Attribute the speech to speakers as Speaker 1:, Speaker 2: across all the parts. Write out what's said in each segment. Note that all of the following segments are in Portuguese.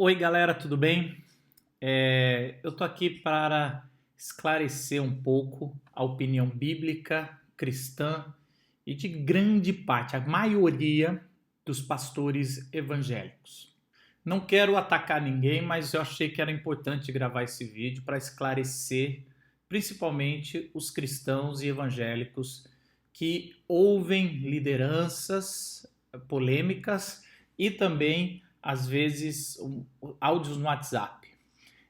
Speaker 1: Oi galera, tudo bem? Eu tô aqui para esclarecer um pouco a opinião bíblica, cristã e de grande parte, a maioria dos pastores evangélicos. Não quero atacar ninguém, mas eu achei que era importante gravar esse vídeo para esclarecer principalmente os cristãos e evangélicos que ouvem lideranças polêmicas e também, às vezes, áudios no WhatsApp.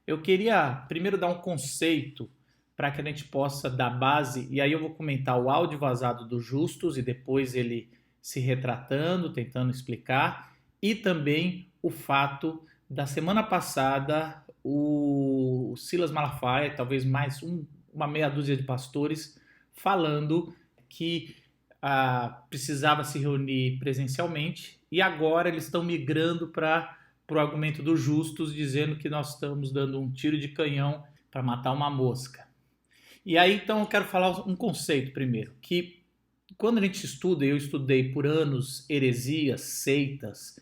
Speaker 1: Eu queria primeiro dar um conceito para que a gente possa dar base, e aí eu vou comentar o áudio vazado do Justus e depois ele se retratando, tentando explicar, e também o fato da semana passada o Silas Malafaia, talvez mais uma meia dúzia de pastores, falando que precisava se reunir presencialmente e agora eles estão migrando para o argumento do Justus, dizendo que nós estamos dando um tiro de canhão para matar uma mosca. E aí então eu quero falar um conceito primeiro, que quando a gente estuda, eu estudei por anos heresias, seitas,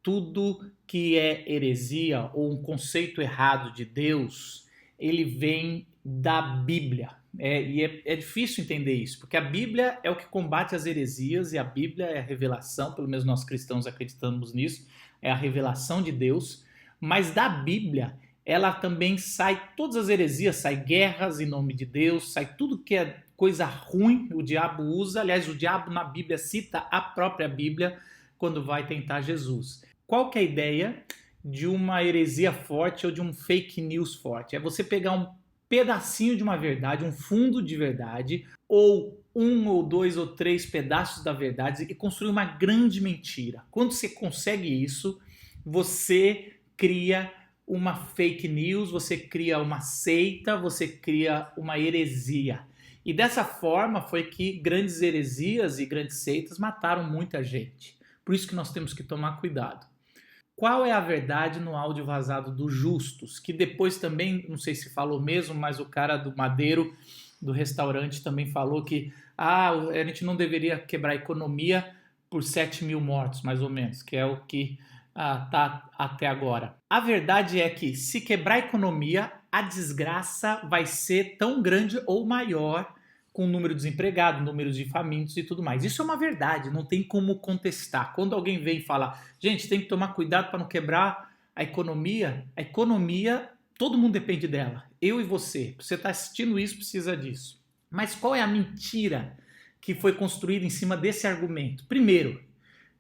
Speaker 1: tudo que é heresia ou um conceito errado de Deus, ele vem da Bíblia. É difícil entender isso, porque a Bíblia é o que combate as heresias e a Bíblia é a revelação, pelo menos nós cristãos acreditamos nisso, é a revelação de Deus, mas da Bíblia ela também sai todas as heresias, sai guerras em nome de Deus, sai tudo que é coisa ruim, o diabo usa, aliás, o diabo na Bíblia cita a própria Bíblia quando vai tentar Jesus. Qual que é a ideia de uma heresia forte ou de um fake news forte? É você pegar um pedacinho de uma verdade, um fundo de verdade, ou um ou dois ou três pedaços da verdade e construir uma grande mentira. Quando você consegue isso, você cria uma fake news, você cria uma seita, você cria uma heresia. E dessa forma foi que grandes heresias e grandes seitas mataram muita gente. Por isso que nós temos que tomar cuidado. Qual é a verdade no áudio vazado do Justus? Que depois também, não sei se falou mesmo, mas o cara do Madeiro, do restaurante, também falou que a gente não deveria quebrar a economia por 7 mil mortos, mais ou menos, que é o que está até agora. A verdade é que se quebrar a economia, a desgraça vai ser tão grande ou maior com o número de desempregados, números de famintos e tudo mais. Isso é uma verdade, não tem como contestar. Quando alguém vem e fala, gente, tem que tomar cuidado para não quebrar a economia, todo mundo depende dela, eu e você. Você está assistindo isso, precisa disso. Mas qual é a mentira que foi construída em cima desse argumento? Primeiro,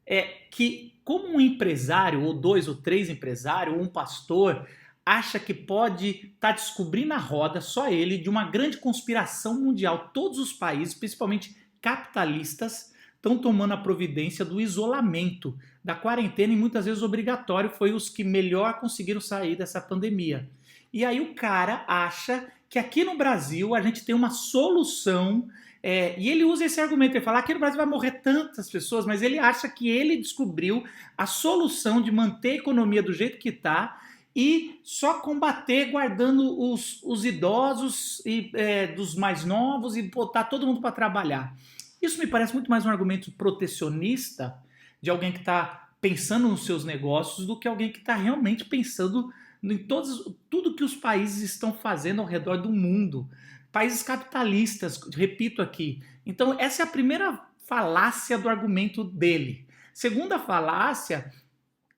Speaker 1: é que como um empresário, ou dois ou três empresários, ou um pastor, acha que pode estar descobrindo a roda, só ele, de uma grande conspiração mundial. Todos os países, principalmente capitalistas, estão tomando a providência do isolamento, da quarentena, e muitas vezes obrigatório, foi os que melhor conseguiram sair dessa pandemia. E aí o cara acha que aqui no Brasil a gente tem uma solução, e ele usa esse argumento, ele fala, aqui no Brasil vai morrer tantas pessoas, mas ele acha que ele descobriu a solução de manter a economia do jeito que está, e só combater guardando os idosos e dos mais novos e botar todo mundo para trabalhar. Isso me parece muito mais um argumento protecionista de alguém que está pensando nos seus negócios do que alguém que está realmente pensando em tudo que os países estão fazendo ao redor do mundo. Países capitalistas, repito aqui. Então essa é a primeira falácia do argumento dele. Segunda falácia,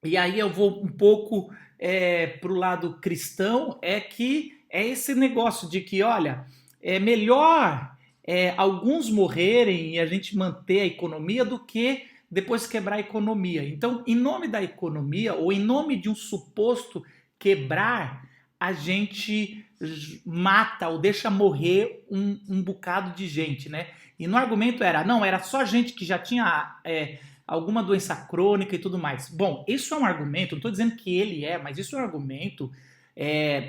Speaker 1: e aí eu vou um pouco para o lado cristão, é que é esse negócio de que, olha, é melhor alguns morrerem e a gente manter a economia do que depois quebrar a economia. Então, em nome da economia, ou em nome de um suposto quebrar, a gente mata ou deixa morrer um bocado de gente, né? E no argumento era só gente que já tinha alguma doença crônica e tudo mais. Bom, isso é um argumento, não estou dizendo que ele mas isso é um argumento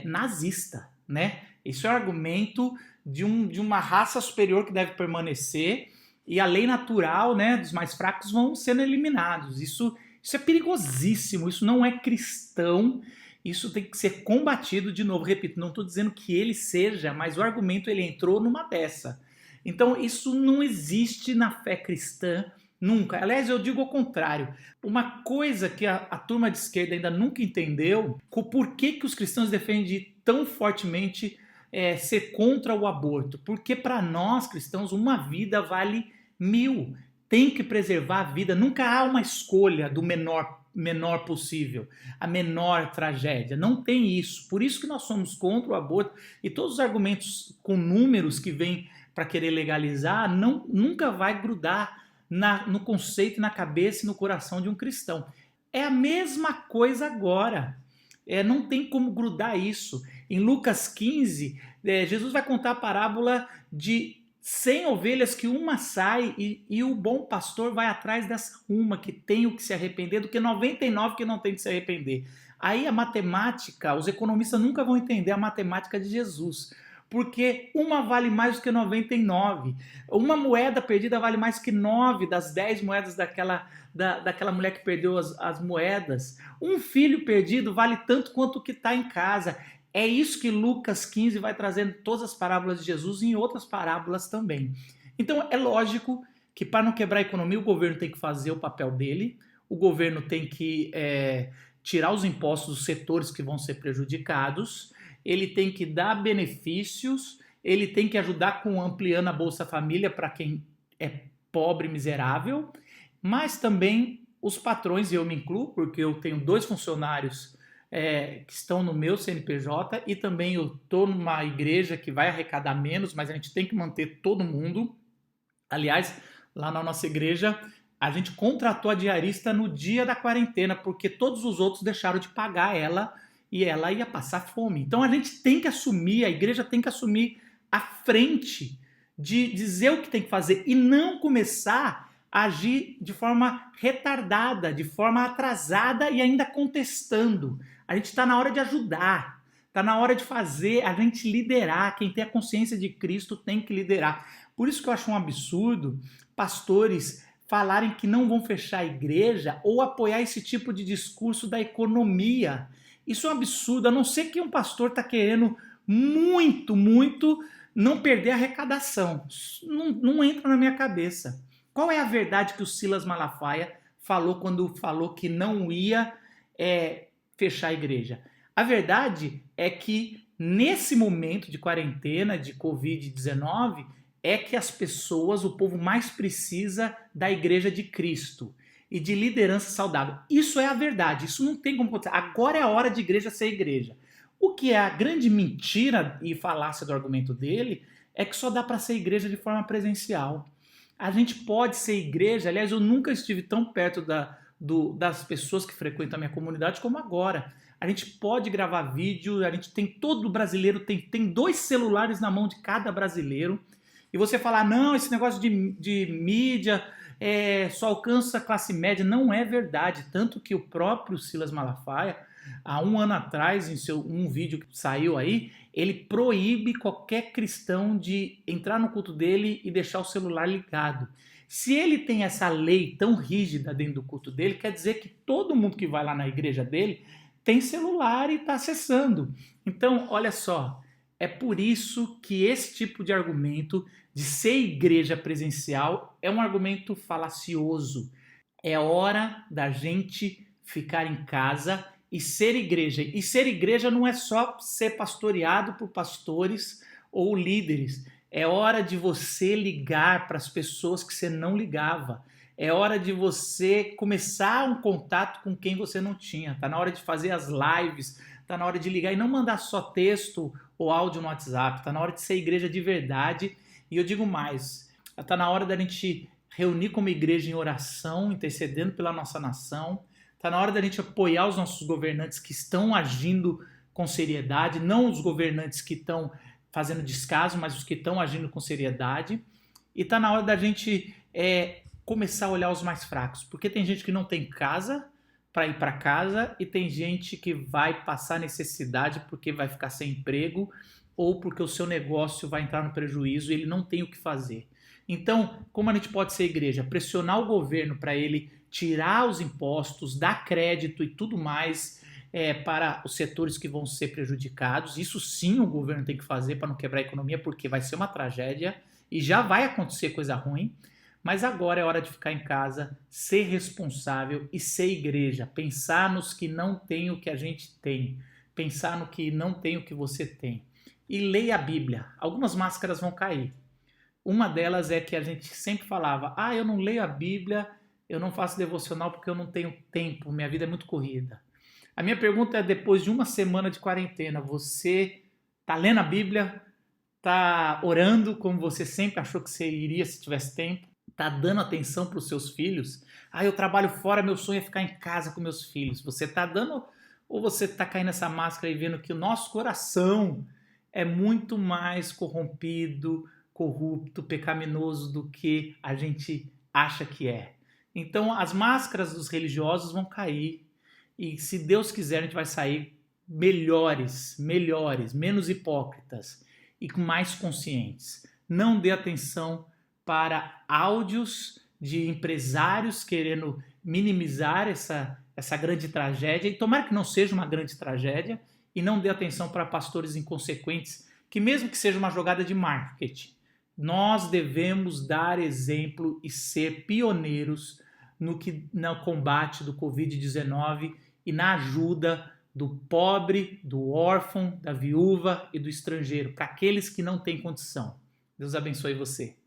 Speaker 1: nazista, né? Isso é um argumento de uma raça superior que deve permanecer e a lei natural, né, dos mais fracos vão sendo eliminados. Isso é perigosíssimo, isso não é cristão, isso tem que ser combatido. De novo, repito, não estou dizendo que ele seja, mas o argumento ele entrou numa dessa. Então isso não existe na fé cristã, Nunca. Aliás, eu digo ao contrário. Uma coisa que a turma de esquerda ainda nunca entendeu, por que os cristãos defendem tão fortemente ser contra o aborto. Porque para nós cristãos, uma vida vale 1000. Tem que preservar a vida. Nunca há uma escolha do menor possível, a menor tragédia. Não tem isso. Por isso que nós somos contra o aborto, e todos os argumentos com números que vêm para querer legalizar nunca vai grudar no conceito, na cabeça e no coração de um cristão. É a mesma coisa agora. Não tem como grudar isso. Em Lucas 15, Jesus vai contar a parábola de 100 ovelhas que uma sai e o bom pastor vai atrás dessa uma que tem o que se arrepender do que 99 que não tem que se arrepender. Aí a matemática, os economistas nunca vão entender a matemática de Jesus, porque uma vale mais do que 99. Uma moeda perdida vale mais que 9 das 10 moedas daquela mulher que perdeu as moedas. Um filho perdido vale tanto quanto o que está em casa. É isso que Lucas 15 vai trazendo todas as parábolas de Jesus e em outras parábolas também. Então é lógico que para não quebrar a economia o governo tem que fazer o papel dele, o governo tem que tirar os impostos dos setores que vão ser prejudicados, ele tem que dar benefícios, ele tem que ajudar com ampliando a Bolsa Família para quem é pobre e miserável, mas também os patrões, e eu me incluo porque eu tenho 2 funcionários que estão no meu CNPJ e também eu estou numa igreja que vai arrecadar menos, mas a gente tem que manter todo mundo. Aliás, lá na nossa igreja, a gente contratou a diarista no dia da quarentena, porque todos os outros deixaram de pagar ela e ela ia passar fome. Então a gente tem que assumir, a igreja tem que assumir a frente de dizer o que tem que fazer e não começar a agir de forma retardada, de forma atrasada e ainda contestando. A gente está na hora de ajudar, está na hora de fazer a gente liderar. Quem tem a consciência de Cristo tem que liderar. Por isso que eu acho um absurdo pastores falarem que não vão fechar a igreja ou apoiar esse tipo de discurso da economia. Isso é um absurdo, a não ser que um pastor está querendo muito não perder a arrecadação. Não entra na minha cabeça. Qual é a verdade que o Silas Malafaia falou quando falou que não ia fechar a igreja? A verdade é que nesse momento de quarentena, de Covid-19, é que as pessoas, o povo mais precisa da igreja de Cristo e de liderança saudável. Isso é a verdade, isso não tem como acontecer. Agora é a hora de igreja ser igreja. O que é a grande mentira e falácia do argumento dele é que só dá para ser igreja de forma presencial. A gente pode ser igreja, aliás, eu nunca estive tão perto das pessoas que frequentam a minha comunidade como agora. A gente pode gravar vídeo, a gente tem, todo brasileiro tem 2 celulares na mão de cada brasileiro, e você falar, não, esse negócio de mídia só alcança a classe média, não é verdade, tanto que o próprio Silas Malafaia, há 1 ano atrás, em um vídeo que saiu aí, ele proíbe qualquer cristão de entrar no culto dele e deixar o celular ligado. Se ele tem essa lei tão rígida dentro do culto dele, quer dizer que todo mundo que vai lá na igreja dele tem celular e está acessando. Então, olha só, é por isso que esse tipo de argumento de ser igreja presencial é um argumento falacioso. É hora da gente ficar em casa e ser igreja. E ser igreja não é só ser pastoreado por pastores ou líderes. É hora de você ligar para as pessoas que você não ligava. É hora de você começar um contato com quem você não tinha. Está na hora de fazer as lives, está na hora de ligar e não mandar só texto ou áudio no WhatsApp. Está na hora de ser igreja de verdade. E eu digo mais, está na hora da gente reunir como igreja em oração, intercedendo pela nossa nação. Está na hora da gente apoiar os nossos governantes que estão agindo com seriedade, não os governantes que estão fazendo descaso, mas os que estão agindo com seriedade. E está na hora da gente começar a olhar os mais fracos, porque tem gente que não tem casa para ir para casa e tem gente que vai passar necessidade porque vai ficar sem emprego ou porque o seu negócio vai entrar no prejuízo e ele não tem o que fazer. Então, como a gente pode ser igreja? Pressionar o governo para ele tirar os impostos, dar crédito e tudo mais para os setores que vão ser prejudicados. Isso sim o governo tem que fazer para não quebrar a economia, porque vai ser uma tragédia e já vai acontecer coisa ruim. Mas agora é hora de ficar em casa, ser responsável e ser igreja. Pensar nos que não tem o que a gente tem. Pensar no que não tem o que você tem. E leia a Bíblia. Algumas máscaras vão cair. Uma delas é que a gente sempre falava: eu não leio a Bíblia, eu não faço devocional porque eu não tenho tempo, minha vida é muito corrida. A minha pergunta é, depois de uma semana de quarentena, você está lendo a Bíblia? Está orando como você sempre achou que você iria se tivesse tempo? Está dando atenção para os seus filhos? Eu trabalho fora, meu sonho é ficar em casa com meus filhos. Você está dando ou você está caindo nessa máscara e vendo que o nosso coração é muito mais corrompido, corrupto, pecaminoso do que a gente acha que é? Então as máscaras dos religiosos vão cair e, se Deus quiser, a gente vai sair melhores, menos hipócritas e mais conscientes. Não dê atenção para áudios de empresários querendo minimizar essa grande tragédia, e tomara que não seja uma grande tragédia, e não dê atenção para pastores inconsequentes, que mesmo que seja uma jogada de marketing, nós devemos dar exemplo e ser pioneiros no combate do Covid-19 e na ajuda do pobre, do órfão, da viúva e do estrangeiro, para aqueles que não têm condição. Deus abençoe você.